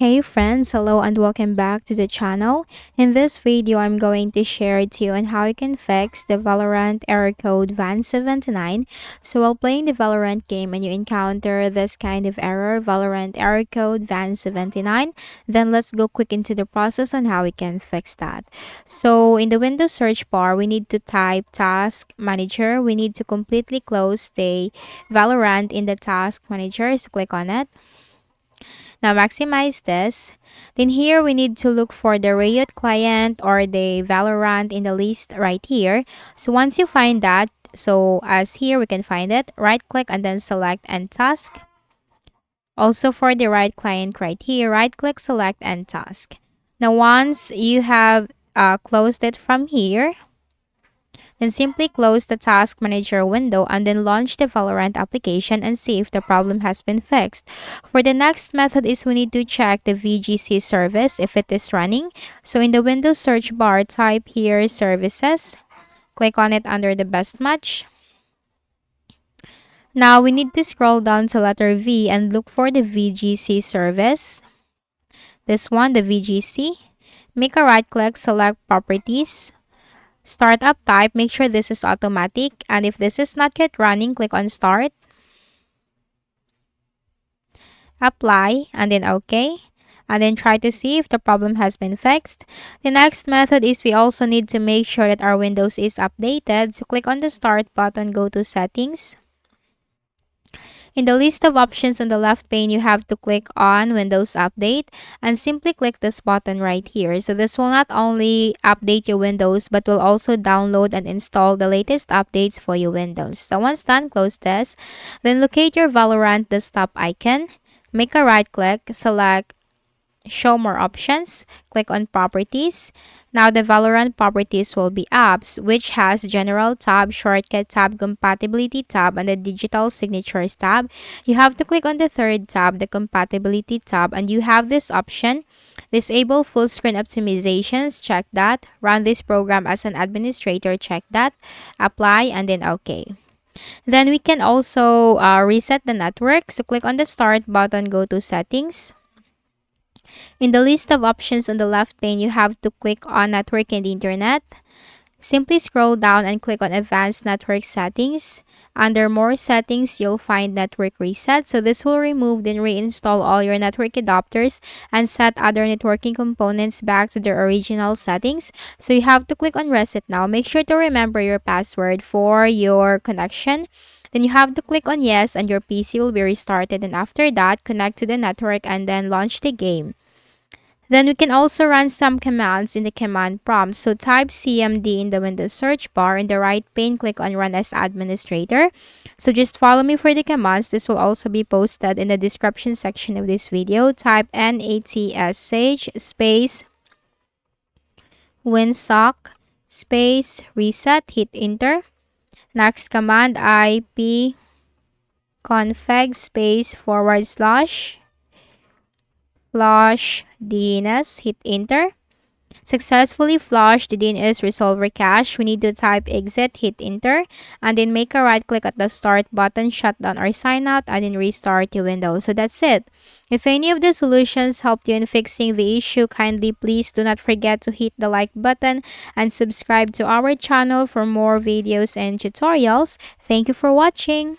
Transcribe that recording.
Hey friends, hello and welcome back to the channel. In this video, I'm going to share to you on how you can fix the Valorant error code VAN79. So while playing the Valorant game and you encounter this kind of error, Valorant error code VAN79, then let's go quick into the process on how we can fix that. So in the Windows search bar, we need to type Task Manager. We need to completely close the Valorant in the Task Manager, so click on it. Now maximize this. Then here we need to look for the Riot client or the Valorant in the list right here. So once you find that, so as here we can find it, right click and then select End Task. Also for the right client right here, right click, select End Task. Now once you have closed it from here, then simply close the Task Manager window and then launch the Valorant application and see if the problem has been fixed. For the next method is we need to check the VGC service if it is running. So in the Windows search bar, type here Services. Click on it under the best match. Now we need to scroll down to letter V and look for the VGC service. This one, the VGC. Make a right click, select Properties. Startup type, make sure this is automatic, and if this is not yet running, click on Start. Apply, and then OK. And then try to see if the problem has been fixed. The next method is we also need to make sure that our Windows is updated. So click on the Start button, go to Settings. In the list of options on the left pane, you have to click on Windows Update and simply click this button right here. So this will not only update your Windows but will also download and install the latest updates for your Windows. So once done, close this. Then locate your Valorant desktop icon. Make a right click, select Show More Options, click on Properties. Now the Valorant properties will be Apps, which has General tab, Shortcut tab, Compatibility tab, and the Digital Signatures tab. You have to click on the third tab, the Compatibility tab, and you have this option. Disable full screen optimizations, check that. Run this program as an administrator, check that. Apply, and then OK. Then we can also reset the network. So click on the Start button, go to Settings. In the list of options on the left pane, you have to click on Network and Internet. Simply scroll down and click on Advanced Network Settings. Under More Settings, you'll find Network Reset. So this will remove and reinstall all your network adapters and set other networking components back to their original settings. So you have to click on Reset now. Make sure to remember your password for your connection. Then you have to click on Yes and your PC will be restarted, and after that, connect to the network and then launch the game. Then we can also run some commands in the command prompt. So type CMD in the Windows search bar. In the right pane, click on Run as Administrator. So just follow me for the commands. This will also be posted in the description section of this video. Type NATSH space winsock space reset. Hit enter. Next command, IP config space / flush DNS, hit enter. Successfully flush the DNS resolver cache. We need to type exit, hit enter, and then make a right click at the start button, shut down or sign out, and then restart your Windows. So that's it. If any of the solutions helped you in fixing the issue, kindly please do not forget to hit the like button and subscribe to our channel for more videos and tutorials. Thank you for watching.